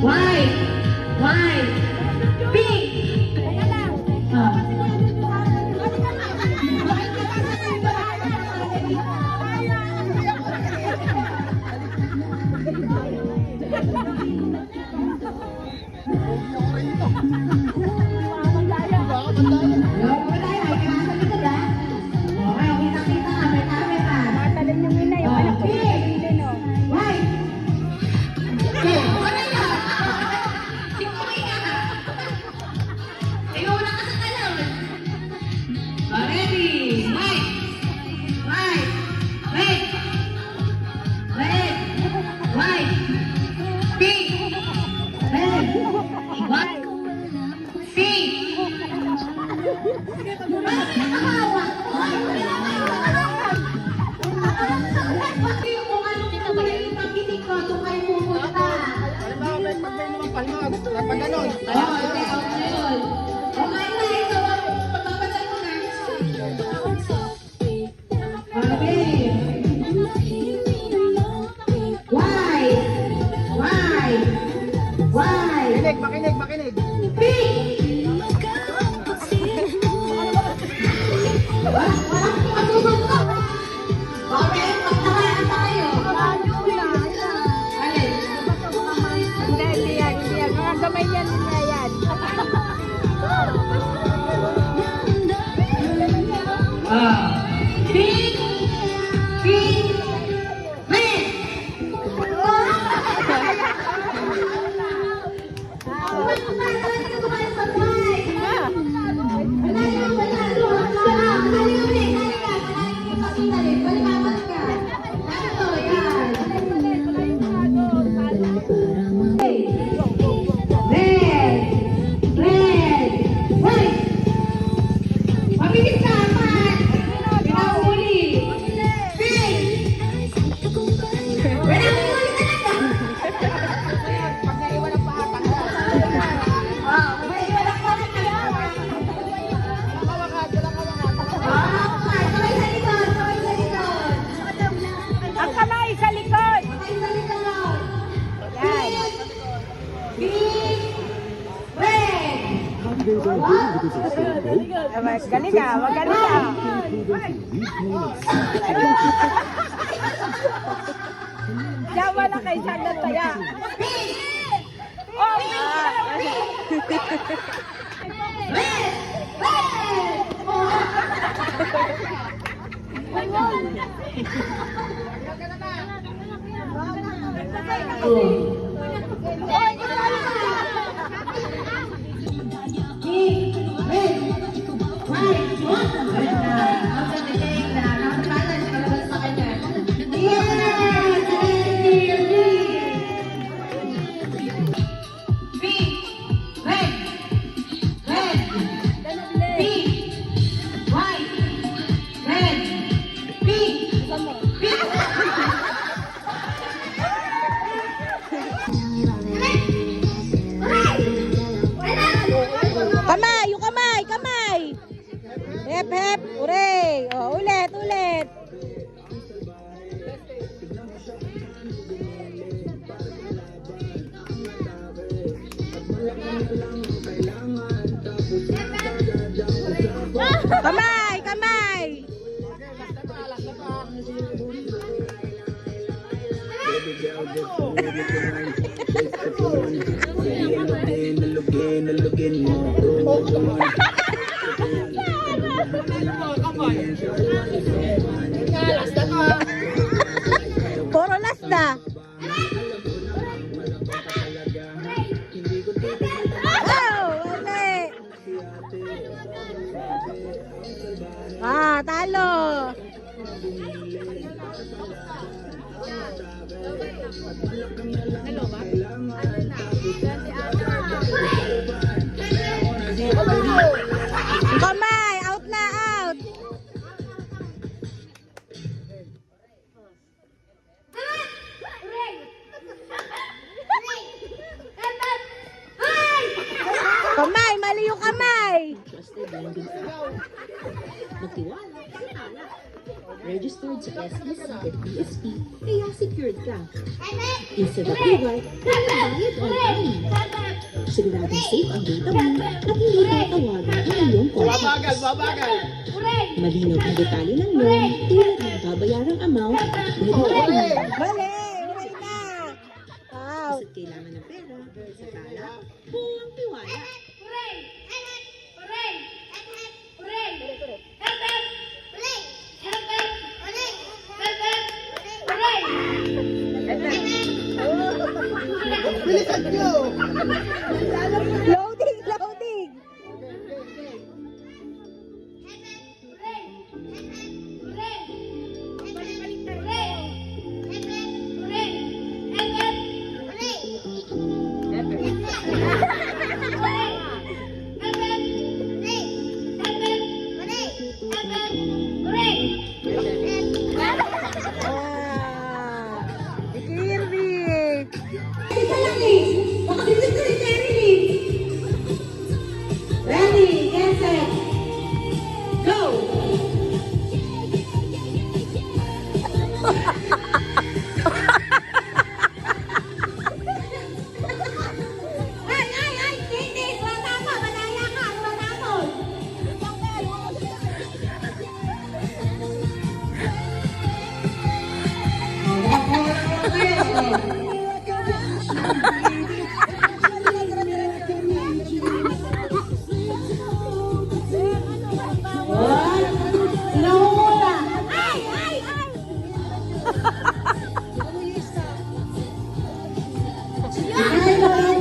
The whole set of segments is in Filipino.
White. White. Pink. Makinig. Galing ka, magaling ka. Jawa na kay Sandal Taya. Oh, kamay. Hep, hep, hooray. Oh, ulit. Kamay. Puro lasta. Talo. Kamay, out na, out. Kamay, mali yung kamay. Ready? registered sa SEC at BSP, kaya secured ka. Instant approval, kaya bayad online. Siguradong safe ang data mo at hindi tatawagan ang iyong contacts. Babagal! Malinaw ang detalye ng loan, tulad ng babayarang amount, deadline. Mali! Uray na! Out! Basta't kailangan ng pera, sa tala, buong tiwala. Bilisan nyo! Loading! Loading! Ah! Kirby! Ready, get set, go! Ay, ay, ay! Hindi! Wala ka! Malaya ka! Wala ko! Nahula! Ay, ay, ay! Ay, nahula!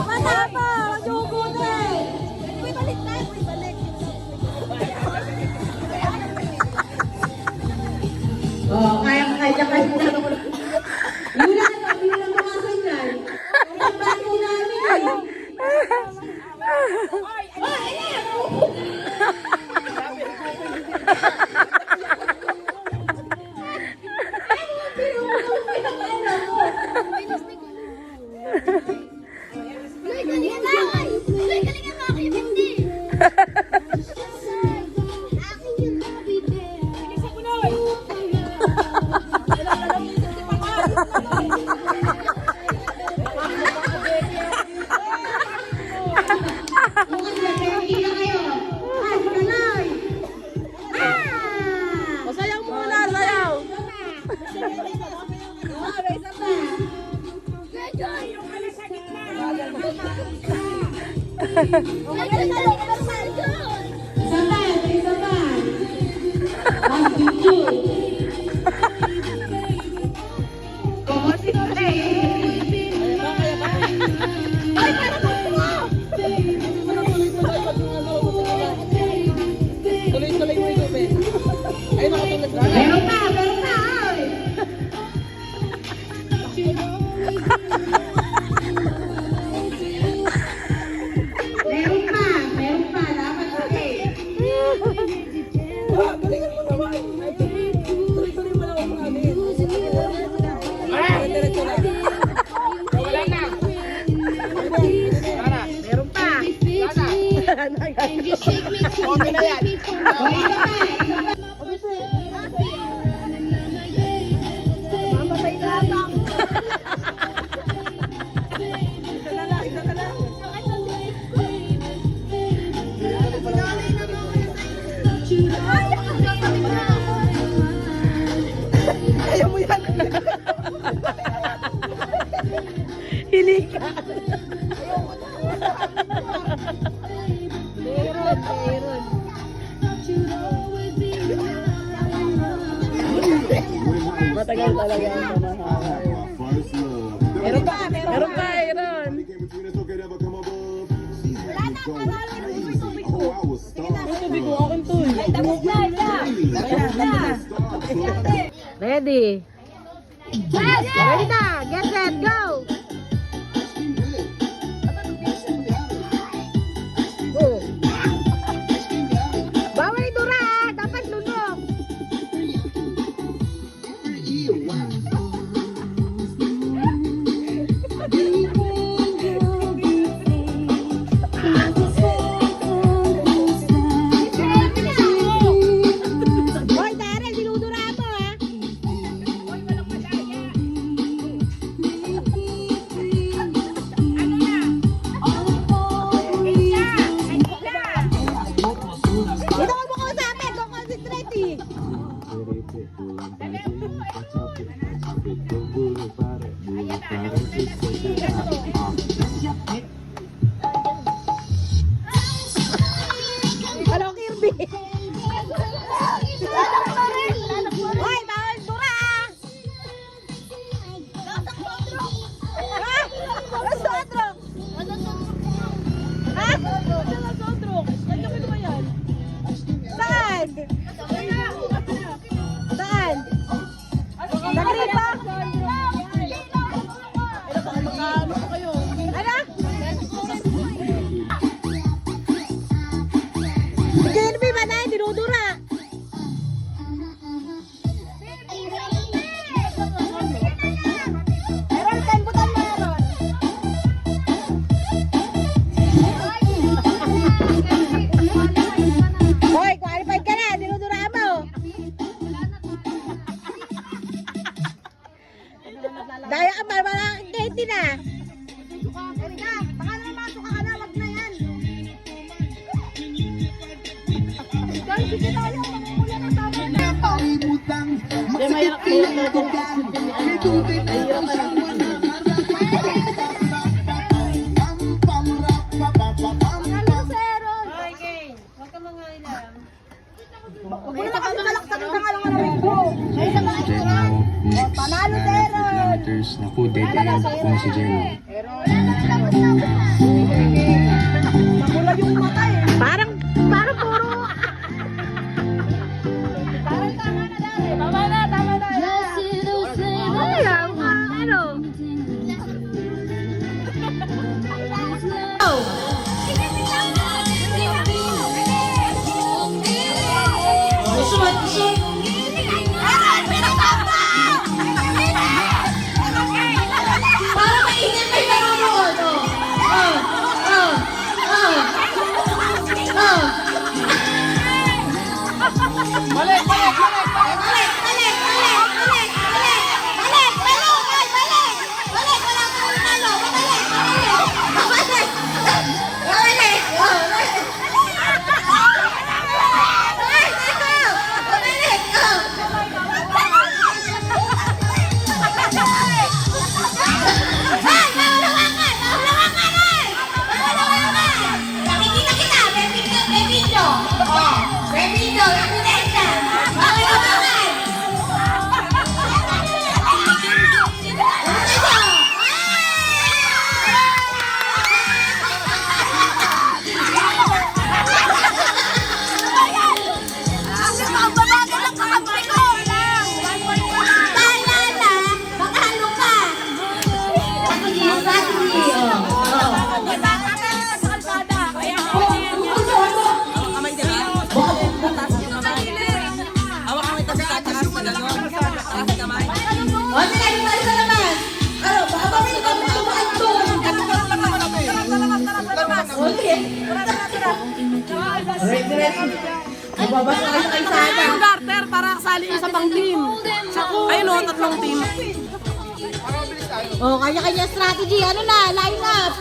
Wala pa! Magdugutin! Balik na! Balik! Oh, kaya ka. Lula, lula mo nga sandal. Ang bago namin eh. O, sayaw muna! Sayaw! Isa pa, isa pa. 1, 2. Tuloy-tuloy mo ito, Ben. Ay, nakatulad na. Meron pa, meron pa. Ay. Meron pa. Dapat okay. Galingan mo naman. Tuloy-tuloy mo lang ako namin. Diretso lang. Wala na. Tara. Meron pa! Okay na yan. O, isa pa, isa pa. Ayaw mo yan. Hili ka! Meron! Meron! Matagal talaga ang pamahal. Meron pa! Meron pa! Meron! Tubig ko, akin to eh. Ready! Ready na! Get set! Go! Go! Bawal idura ah! Dapat lunok! Hindi, mahirap na Panalo, kilometers. Naku, dead end kung si Jello. Parang puro. Tama na. Ay, ano? Para maingat kayo nanonood. Balik! Nakikita kita, may video. May video, nakikita. Maulawangan. Babasa kayo kay Sada. Yung garter para kasali sa pang team. Ayun o, 3 team. Oh, kanya-kanya strategy. Ano na? Line up.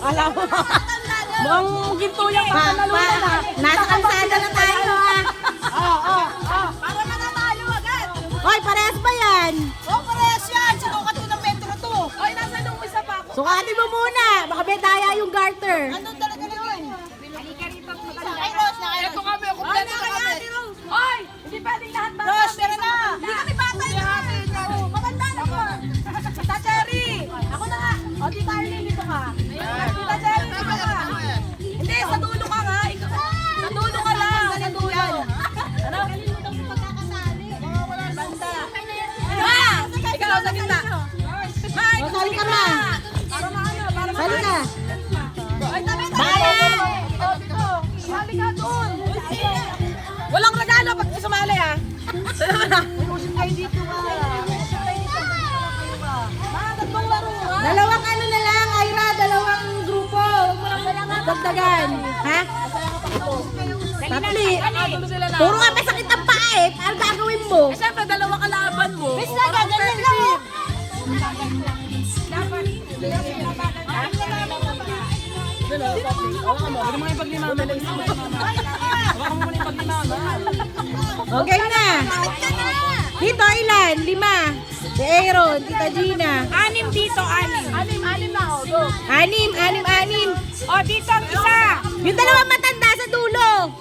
Alam mo. Mukhang ginto yung panalunan ha. Nasa kalsada na tayo ha. Para manatalo agad. Hoy, parehas ba yan? Oh, parehas yan. Sinukat ko ng metro to. Ay, nasa nung isa pa ako. Sukatin mo muna. Baka may daya yung garter. Anong talaga na yun? Halika rito. Ay, Rose, na kayo. Ito kami, kumpleto kami. Oy, hindi pwedeng lahat bata. Rose, tara na. Hindi kami bata yun. Maganda na po. Tita Cherry. Ako na nga. O, Tita Arlene, dito ka. Tita Cherry, dito ka. Hindi, sa dulo ka nga. Sa dulo ka lang. Sa dulo. Ano? Banda. Ma! Ikaw sa gitna. Ma, ikaw sa Sali ka na. Para maano, para Sali ka. Ay, tabi. Oh, dito. Sali ka doon. Walang regalo pag sumali ha. Usin kayo dito ba? Tatlong laro nga. Dalawang ano na lang, Ira. Dalawang grupo. Dagdagan. Ha? Tatli. Puro nga may sakit ang paa eh. Ano gagawin mo? Siyempre, 2 kalaban mo. Miss na, gaganyan lang oh. Okay na. Dito ilan? 5. Si Aaron, Tita Gina. 6 dito, 6. 6 na oh, go. 6. Oh, dito ang isa. Yung dalawang matanda sa dulo.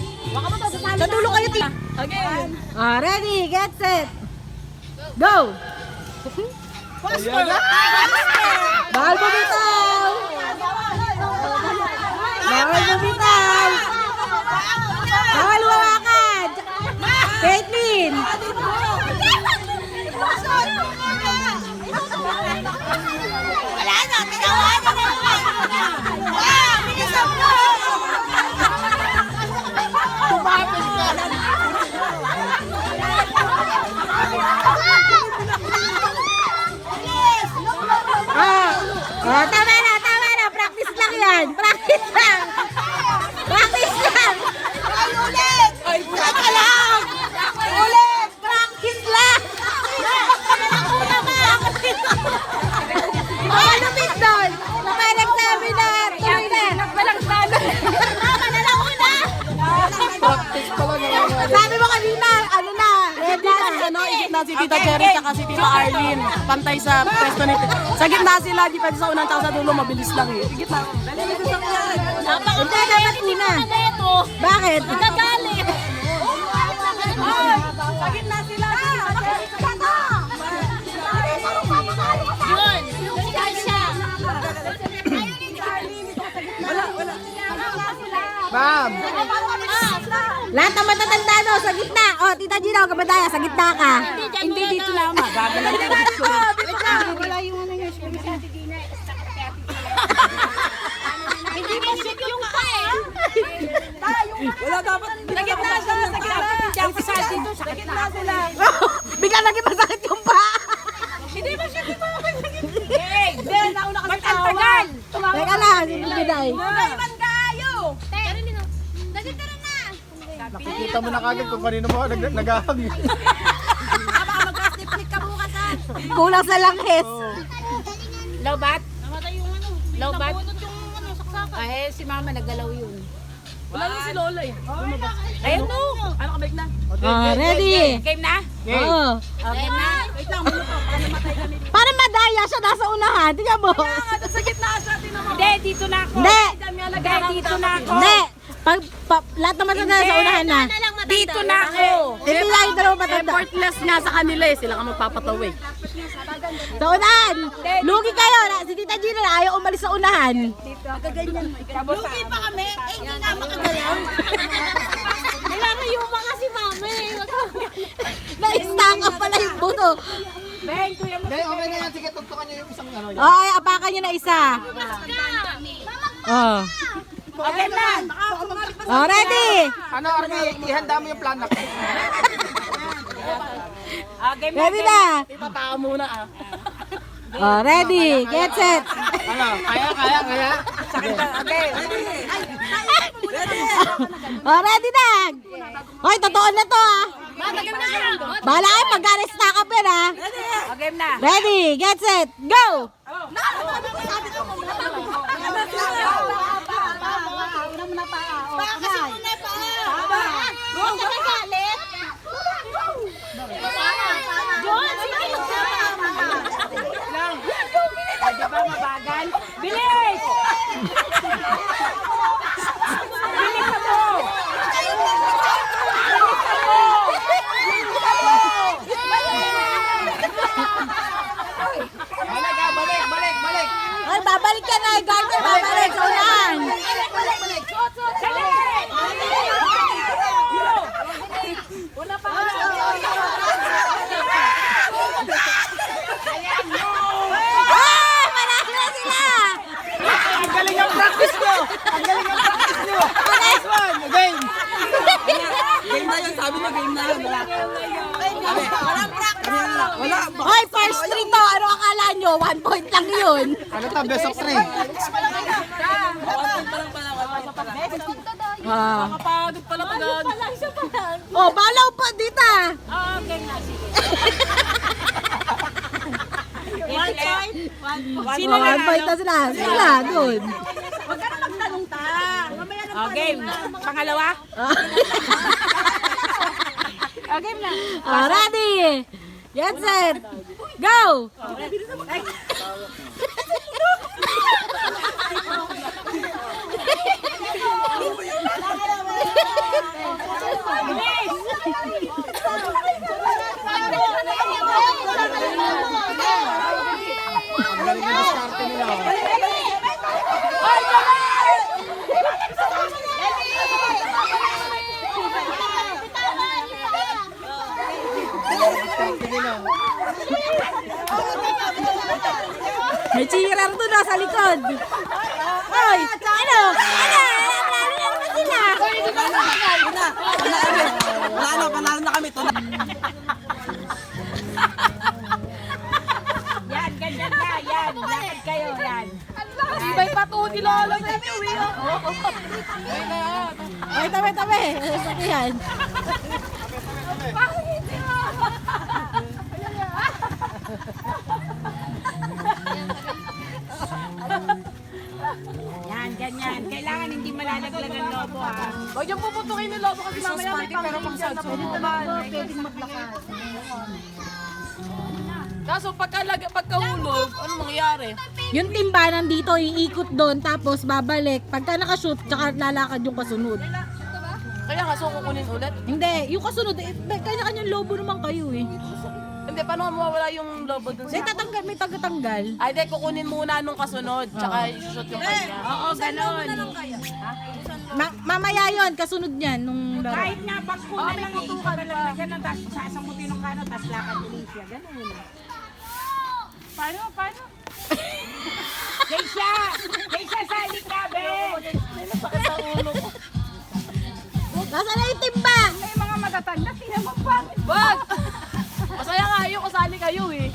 Sa dulo kayo, Tita. Again. Ready, get set. Go! Bawal bumitaw! Bawal bumitaw! Bawal hawakan! Caitlyn! Wala na, tinawanan na naman. Wow, bilisan mo. Tama na. Practice lang yan. Practice lang. Practice lang. Ay, ulit. Ay, Saka lang. Ulit. Practice lang. Malupit doon. Kapag nagsabi Tita Cherry tsaka si Tita Arlene. Pantay sa pwesto ni Tita. Sa gitna sila, di pwede sa unang tao sa dulo, mabilis lang eh. Sa gitna. Hindi, dapat una. Bakit? Nagagalit. Sa gitna sila. Yun. Siya siya. Ma'am! Lahat ng matatanda no, sa gitna. O, Tita Gina, kamadaya, sa gitna ka. Hindi dito lang, bago lang. Hindi mo shoot yung pa eh. Wala dapat. Sa gitna siya, sa gitna. Diyan pa sa dito, sa gitna sila. Bigla naging masakit yung paa. Hindi ba siya dito? Hindi, nauna kasi tawagan. Teka lang, hindi biday. Nagayman kayo. Nagitara na. Nakikita mo na kagad kung kanino mo nag-ahag. Mag-slip ka bukas ha. Kulang sa langhis. Lowbat? Namatay yung ano. Lowbat? Nabunot yung ano, saksakan. Ay, si mama naggalaw yun. Wala na si Lola eh. Ayun no. Ano kabalik na? Ready? Game na? Oo. Game na? Wait lang, muna pa. Para namatay kami dito. Para madaya siya nasa unahan. Tingnan mo. Sa gitna siya, tinan mo. Hindi, dito na ako. Hindi. Hindi, dito na ako. Hindi. Lahat naman sa unahan na. Dito na ako. Hindi lang yung dalawa matanda. Effortless nga sa kanila eh. Sila ka magpapataw eh. Sa unahan. Lugi kayo. Si Tita Gina na ayaw umalis sa unahan. Lugi pa kami. Eh, hindi nga makagalaw. Nilalayo pa kasi mami. Na-stack up pala yung buto. Hindi, okay na yan. Sige, tugtukan niyo yung isang ano. Oo, ay, apakan nyo na isa. Oh. Okay na. Oh, ready? Ano, Army, ihanda mo yung plan na. Game na. Ready na? Itataka muna ah. Oh, ready? Get set. Ano, kaya? Sakit na. Okay. Oh, ready na? Hoy, totoo na to ah. Bahala kayo, pag-stack up yan ah. Game na. Ready, get set, go! Di ba mabagal? Bilis! Bilis ako! Balik! Ay, babalik ka na, guys, babalik sa unahan. Ah, manalo na sila! Ang galing ang practice nyo! Nice one! Game! Game na yun, sabi mo game na yun. Wala. Hoy, first three to, ano akala nyo? 1 point lang yun. Ano to, best of 3? Ah. Kapagod pala tagad. Oh, balaw pa dita. Okay na, sige. Sino na 1 point na sila. Sila, dun. Huwag ka na magtanong ta. Game. Pangalawa? Game na. Oh, ready? Get set. Go! Ang galing na diskarte nila. May cheerer to na sa likod. Hoy, ano? Ano? Lalo na sila. Panalo na kami. Yan, ganyan na. Yan, lakad kayo. Yan. Iba'y pato ni Lolo sa inyo. Ay, tabi. Yan. Yan, ganyan. Kailangan hindi malalaglag ang lobo ha. Huwag yung puputukin ng lobo kasi mamaya may pang-pero pang-sad. Pwedeng maglakad. Kaso pagkahulog, ano mangyayari? Yung timba nandito, iikot doon, tapos babalik. Pagka nakashoot, tsaka lalakad yung kasunod. Kaya nga, so kukunin ulit. Hindi, yung kasunod, kanya-kanyang lobo naman kayo eh. Hindi, paano mawawala yung lobo dun May sa... tatanggal, may tagatanggal. Ay, di, kukunin muna nung kasunod, tsaka isusot yung kanya. Oo, ganon. Mamaya yun, kasunod niyan nung laro. Kahit nga pag kuha lang itukan na lang na gano'n, tapos sasamutin ng kano, tapos lakad ulit siya. Gano'n. Paano? Keisha! Keisha, sali ka, be! May nasakit ang ulo ko. Nasaan na yung timba? May mga matatanda, tinamang pangit. Wag! Masaya nga yun, kasali kayo eh.